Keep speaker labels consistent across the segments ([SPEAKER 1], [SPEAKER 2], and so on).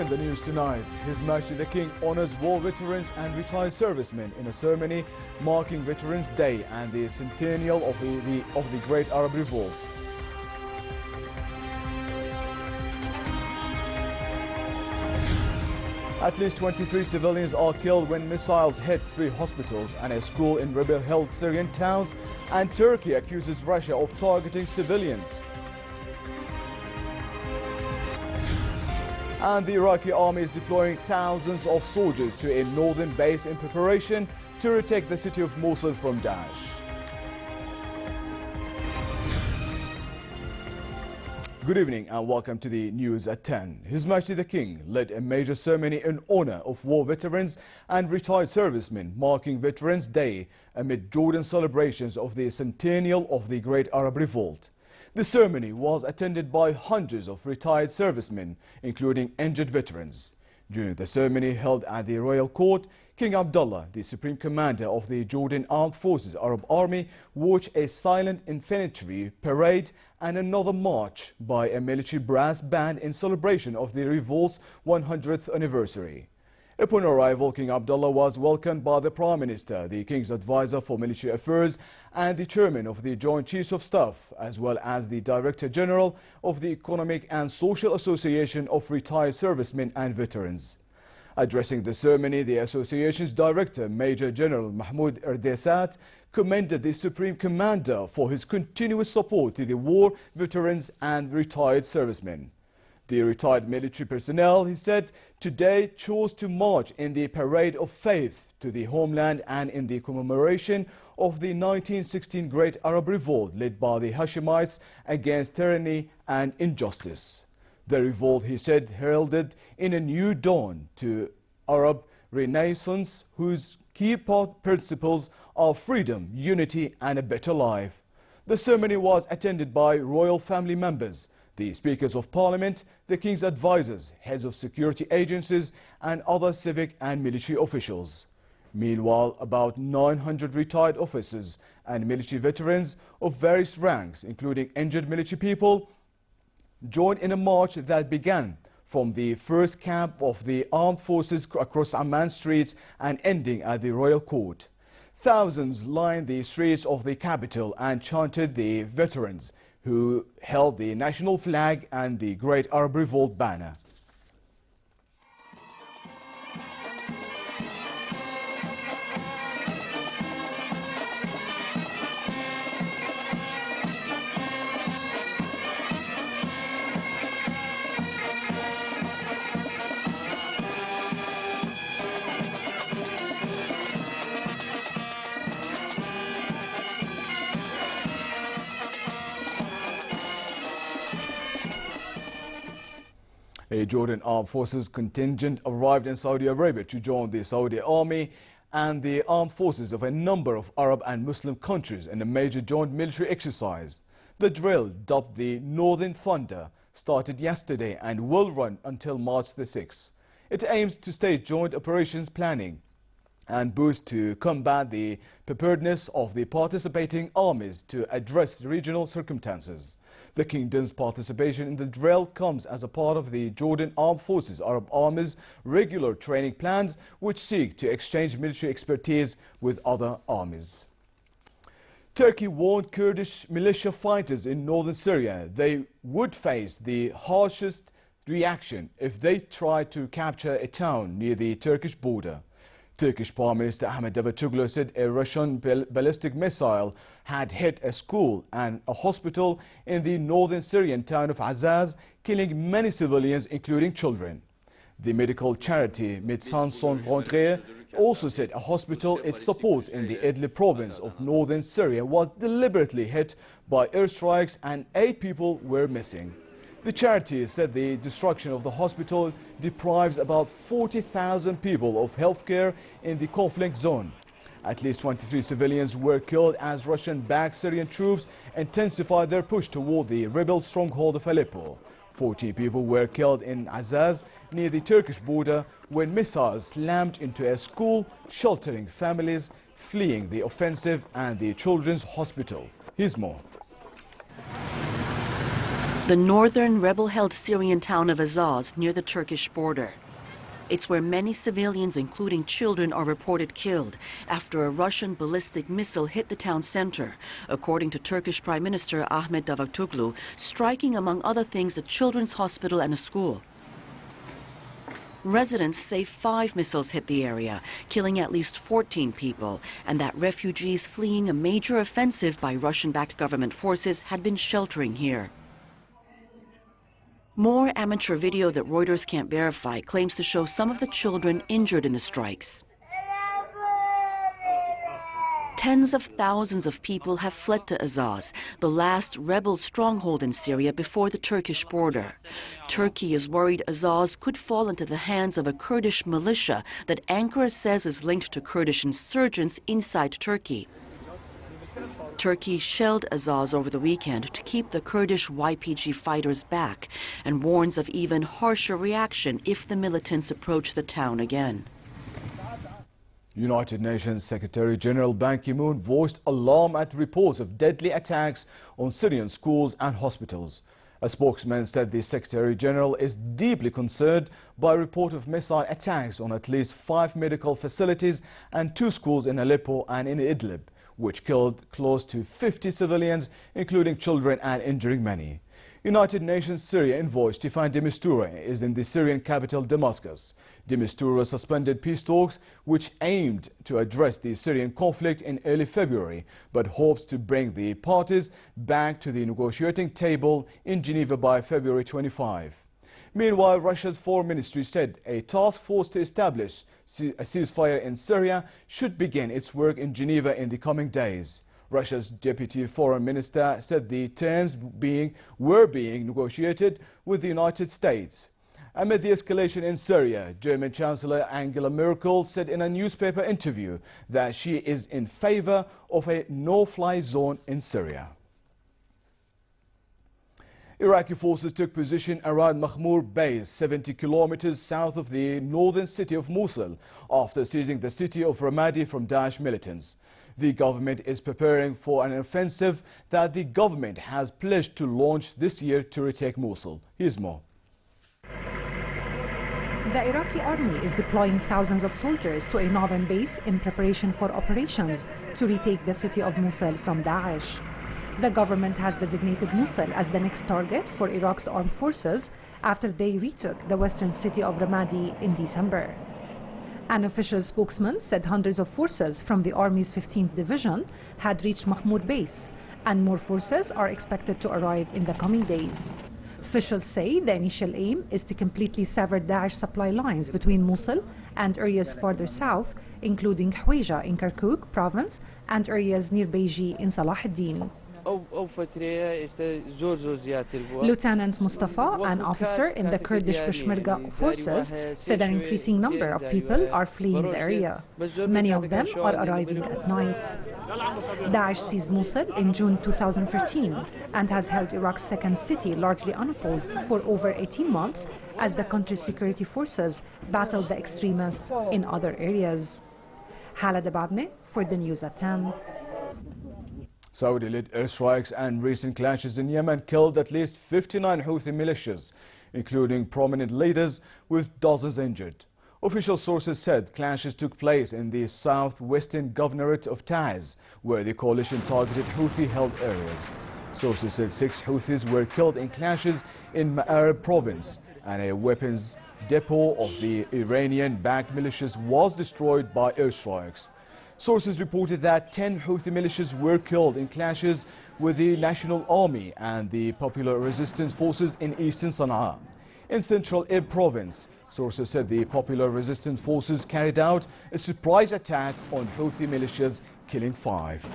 [SPEAKER 1] In the news tonight, His Majesty the King honors war veterans and retired servicemen in a ceremony marking Veterans Day and the centennial of the Great Arab Revolt. At least 23 civilians are killed when missiles hit 3 hospitals and a school in rebel-held Syrian towns, and Turkey accuses Russia of targeting civilians. And the Iraqi army is deploying thousands of soldiers to a northern base in preparation to retake the city of Mosul from Daesh. Good evening and welcome to the news at 10. His Majesty the King led a major ceremony in honor of war veterans and retired servicemen marking Veterans Day amid Jordan celebrations of the centennial of the Great Arab Revolt. The ceremony was attended by hundreds of retired servicemen, including injured veterans. During the ceremony held at the Royal Court, King Abdullah, the Supreme Commander of the Jordan Armed Forces Arab Army, watched a silent infantry parade and another march by a military brass band in celebration of the revolt's 100th anniversary. Upon arrival, King Abdullah was welcomed by the Prime Minister, the King's Advisor for Military Affairs, and the Chairman of the Joint Chiefs of Staff, as well as the Director General of the Economic and Social Association of Retired Servicemen and Veterans. Addressing the ceremony, the association's director, Major General Mahmoud Erdesat, commended the Supreme Commander for his continuous support to the war veterans and retired servicemen. The retired military personnel, he said, today chose to march in the parade of faith to the homeland and in the commemoration of the 1916 Great Arab Revolt led by the Hashemites against tyranny and injustice. The revolt, he said, heralded in a new dawn to Arab Renaissance whose key principles are freedom, unity and a better life. The ceremony was attended by royal family members, the Speakers of Parliament, the King's advisors, heads of security agencies and other civic and military officials. Meanwhile, about 900 retired officers and military veterans of various ranks, including injured military people, joined in a march that began from the first camp of the armed forces across Amman streets and ending at the Royal Court. Thousands lined the streets of the capital and chanted the veterans who held the national flag and the Great Arab Revolt banner. A Jordan Armed Forces contingent arrived in Saudi Arabia to join the Saudi Army and the armed forces of a number of Arab and Muslim countries in a major joint military exercise. The drill, dubbed the Northern Thunder, started yesterday and will run until March the 6th. It aims to stage joint operations planning and boost to combat the preparedness of the participating armies to address regional circumstances. The Kingdom's participation in the drill comes as a part of the Jordan Armed Forces Arab Army's regular training plans, which seek to exchange military expertise with other armies. Turkey warned Kurdish militia fighters in northern Syria they would face the harshest reaction if they tried to capture a town near the Turkish border. Turkish Prime Minister Ahmet Davutoglu said a Russian ballistic missile had hit a school and a hospital in the northern Syrian town of Azaz, killing many civilians, including children. The medical charity Médecins Sans Frontières also said a hospital it supports in the Idlib province of northern Syria was deliberately hit by airstrikes and 8 people were missing. The charity said the destruction of the hospital deprives about 40,000 people of health care in the conflict zone. At least 23 civilians were killed as Russian-backed Syrian troops intensified their push toward the rebel stronghold of Aleppo. 40 people were killed in Azaz near the Turkish border when missiles slammed into a school, sheltering families fleeing the offensive and the children's hospital. Here's more.
[SPEAKER 2] The northern rebel-held Syrian town of Azaz near the Turkish border. It's where many civilians, including children, are reported killed after a Russian ballistic missile hit the town center, according to Turkish Prime Minister Ahmet Davutoglu, striking, among other things, a children's hospital and a school. Residents say 5 missiles hit the area, killing at least 14 people, and that refugees fleeing a major offensive by Russian-backed government forces had been sheltering here. More amateur video that Reuters can't verify claims to show some of the children injured in the strikes. Tens of thousands of people have fled to Azaz, the last rebel stronghold in Syria before the Turkish border. Turkey is worried Azaz could fall into the hands of a Kurdish militia that Ankara says is linked to Kurdish insurgents inside Turkey. Turkey shelled Azaz over the weekend to keep the Kurdish YPG fighters back and warns of even harsher reaction if the militants approach the town again.
[SPEAKER 1] United Nations Secretary General Ban Ki-moon voiced alarm at reports of deadly attacks on Syrian schools and hospitals. A spokesman said the Secretary General is deeply concerned by a report of missile attacks on at least 5 medical facilities and 2 schools in Aleppo and in Idlib, which killed close to 50 civilians, including children, and injuring many. United Nations Syria envoy Staffan de Mistura is in the Syrian capital Damascus. De Mistura suspended peace talks which aimed to address the Syrian conflict in early February, but hopes to bring the parties back to the negotiating table in Geneva by February 25. Meanwhile, Russia's foreign ministry said a task force to establish a ceasefire in Syria should begin its work in Geneva in the coming days. Russia's deputy foreign minister said the terms were being negotiated with the United States. Amid the escalation in Syria, German Chancellor Angela Merkel said in a newspaper interview that she is in favor of a no-fly zone in Syria. Iraqi forces took position around Mahmoud base, 70 kilometers south of the northern city of Mosul, after seizing the city of Ramadi from Daesh militants. The government is preparing for an offensive that the government has pledged to launch this year to retake Mosul. Here's more.
[SPEAKER 3] The Iraqi army is deploying thousands of soldiers to a northern base in preparation for operations to retake the city of Mosul from Daesh. The government has designated Mosul as the next target for Iraq's armed forces after they retook the western city of Ramadi in December. An official spokesman said hundreds of forces from the Army's 15th Division had reached Mahmoud base, and more forces are expected to arrive in the coming days. Officials say the initial aim is to completely sever Daesh supply lines between Mosul and areas farther south, including Hawija in Kirkuk province and areas near Beiji in Salah ad-Din. Lieutenant Mustafa, an officer in the Kurdish Peshmerga forces, said an increasing number of people are fleeing the area. Many of them are arriving at night. Daesh seized Mosul in June 2013 and has held Iraq's second city largely unopposed for over 18 months as the country's security forces battled the extremists in other areas. Hala Dababne for the News at 10.
[SPEAKER 1] Saudi-led airstrikes and recent clashes in Yemen killed at least 59 Houthi militias, including prominent leaders, with dozens injured. Official sources said clashes took place in the southwestern governorate of Taiz, where the coalition targeted Houthi-held areas. Sources said 6 Houthis were killed in clashes in Ma'arib province, and a weapons depot of the Iranian-backed militias was destroyed by airstrikes. Sources reported that 10 Houthi militias were killed in clashes with the National Army and the Popular Resistance Forces in eastern Sana'a. In central Ib province, sources said the Popular Resistance Forces carried out a surprise attack on Houthi militias, killing 5.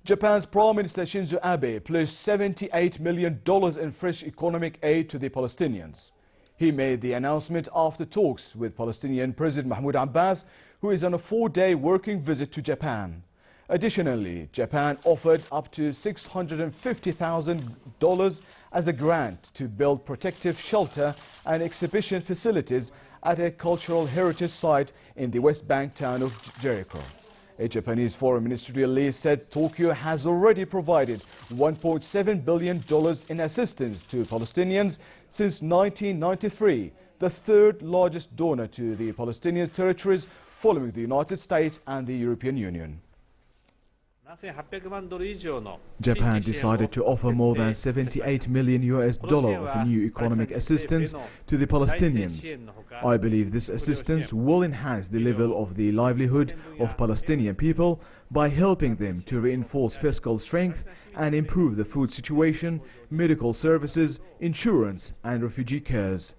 [SPEAKER 1] Japan's Prime Minister Shinzo Abe pledged $78 million in fresh economic aid to the Palestinians. He made the announcement after talks with Palestinian President Mahmoud Abbas, who is on a 4-day working visit to Japan. Additionally, Japan offered up to $650,000 as a grant to build protective shelter and exhibition facilities at a cultural heritage site in the West Bank town of Jericho. A Japanese foreign ministry release said Tokyo has already provided $1.7 billion in assistance to Palestinians since 1993, the third largest donor to the Palestinian territories following the United States and the European Union.
[SPEAKER 4] Japan decided to offer more than $78 million of new economic assistance to the Palestinians. I believe this assistance will enhance the level of the livelihood of Palestinian people by helping them to reinforce fiscal strength and improve the food situation, medical services, insurance and refugee cares.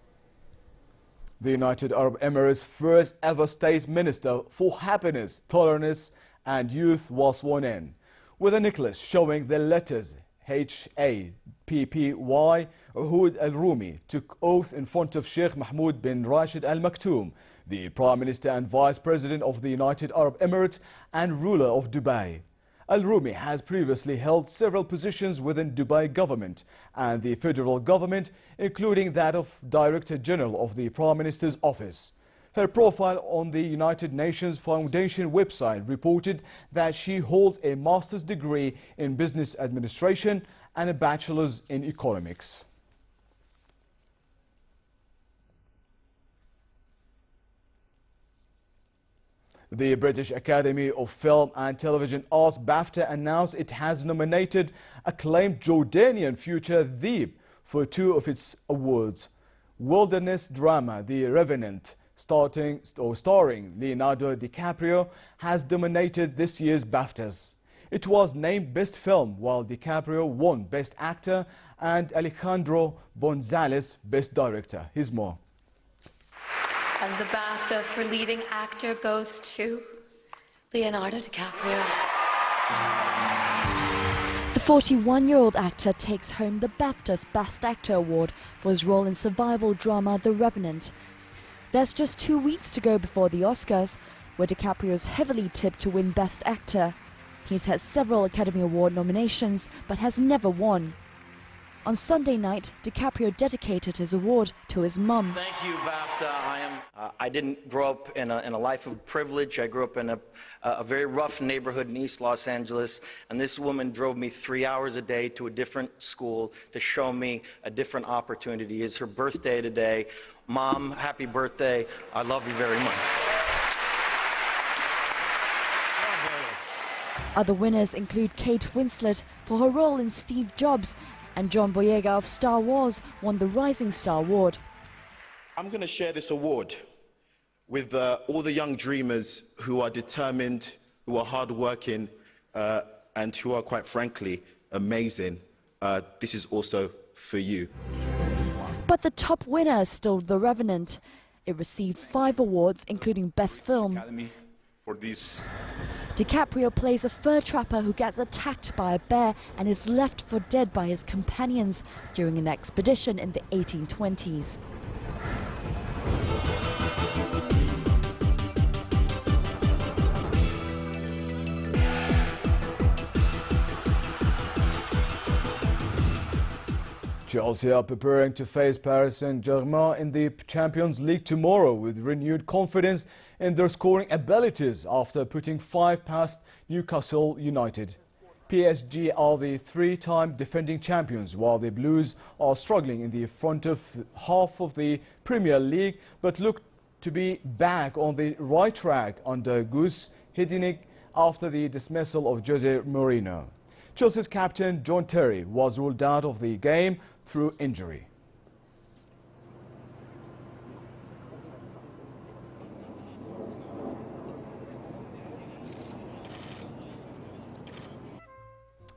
[SPEAKER 1] The United Arab Emirates' first ever state minister for happiness, tolerance and youth was sworn in, with a necklace showing the letters HAPPY. Uhud al-Rumi took oath in front of Sheikh Mahmoud bin Rashid Al Maktoum, the Prime Minister and Vice President of the United Arab Emirates and ruler of Dubai. Al-Rumi has previously held several positions within Dubai government and the federal government, including that of Director General of the Prime Minister's Office. Her profile on the United Nations Foundation website reported that she holds a master's degree in business administration and a bachelor's in economics. The British Academy of Film and Television Arts BAFTA announced it has nominated acclaimed Jordanian future Theeb for two of its awards. Wilderness drama The Revenant, starring Leonardo DiCaprio, has dominated this year's BAFTAs. It was named Best Film, while DiCaprio won Best Actor and Alejandro Gonzalez Best Director. Here's more.
[SPEAKER 5] And the BAFTA for leading actor goes to Leonardo DiCaprio.
[SPEAKER 6] The 41-year-old actor takes home the BAFTA's Best Actor Award for his role in survival drama The Revenant. There's just 2 weeks to go before the Oscars, where DiCaprio is heavily tipped to win Best Actor. He's had several Academy Award nominations, but has never won. On Sunday night, DiCaprio dedicated his award to his mum.
[SPEAKER 7] Thank you, BAFTA. I didn't grow up in a life of privilege. I grew up in a very rough neighborhood in East Los Angeles, and this woman drove me 3 hours a day to a different school to show me a different opportunity. It's her birthday today. Mom, happy birthday. I love you very much.
[SPEAKER 6] Other winners include Kate Winslet for her role in Steve Jobs, and John Boyega of Star Wars won the Rising Star Award.
[SPEAKER 8] I'm going to share this award with all the young dreamers who are determined, who are hardworking, and who are, quite frankly, amazing. This is also for you.
[SPEAKER 6] But the top winner is still The Revenant. It received 5 awards, including Best Film.
[SPEAKER 8] Academy for these.
[SPEAKER 6] DiCaprio plays a fur trapper who gets attacked by a bear and is left for dead by his companions during an expedition in the 1820s.
[SPEAKER 1] Chelsea are preparing to face Paris Saint-Germain in the Champions League tomorrow with renewed confidence in their scoring abilities after putting 5 past Newcastle United. PSG are the 3-time defending champions, while the Blues are struggling in the front of half of the Premier League, but look to be back on the right track under Gus Hiddink after the dismissal of Jose Mourinho. Chelsea's captain John Terry was ruled out of the game through injury.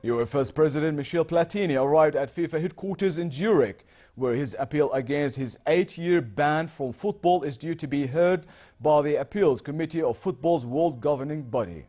[SPEAKER 1] UEFA's president Michel Platini arrived at FIFA headquarters in Zurich, where his appeal against his 8-year ban from football is due to be heard by the Appeals Committee of Football's world governing body.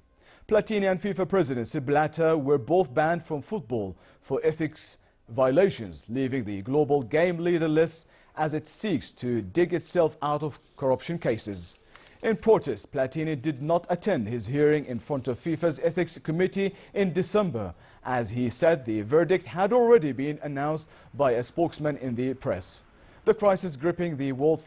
[SPEAKER 1] Platini and FIFA President Sepp Blatter were both banned from football for ethics violations, leaving the global game leaderless as it seeks to dig itself out of corruption cases. In protest, Platini did not attend his hearing in front of FIFA's Ethics Committee in December, as he said the verdict had already been announced by a spokesman in the press. The crisis gripping the world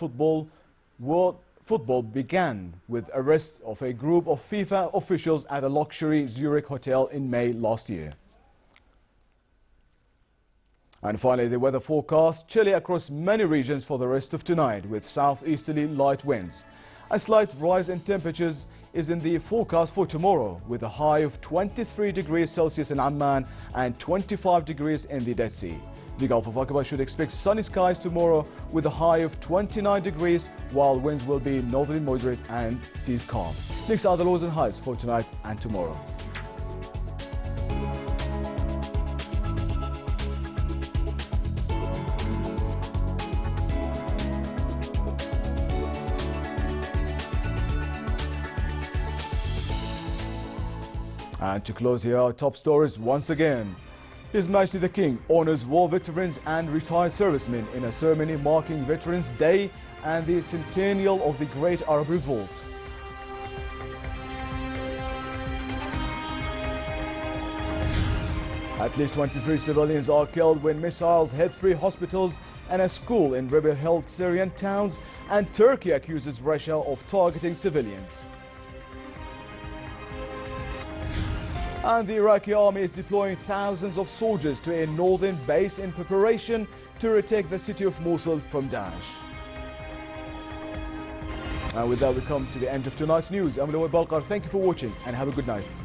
[SPEAKER 1] football began with arrest of a group of FIFA officials at a luxury Zurich hotel in May last year. And finally, the weather forecast: chilly across many regions for the rest of tonight with southeasterly light winds. A slight rise in temperatures is in the forecast for tomorrow, with a high of 23 degrees Celsius in Amman and 25 degrees in the Dead Sea. The Gulf of Aqaba should expect sunny skies tomorrow with a high of 29 degrees, while winds will be northerly moderate and seas calm. Next are the lows and highs for tonight and tomorrow. And to close here, our top stories once again. His Majesty the King honors war veterans and retired servicemen in a ceremony marking Veterans Day and the centennial of the Great Arab Revolt. At least 23 civilians are killed when missiles hit 3 hospitals and a school in rebel-held Syrian towns, and Turkey accuses Russia of targeting civilians. And the Iraqi army is deploying thousands of soldiers to a northern base in preparation to retake the city of Mosul from Daesh. And with that, we come to the end of tonight's news. I'm Balkar. Thank you for watching and have a good night.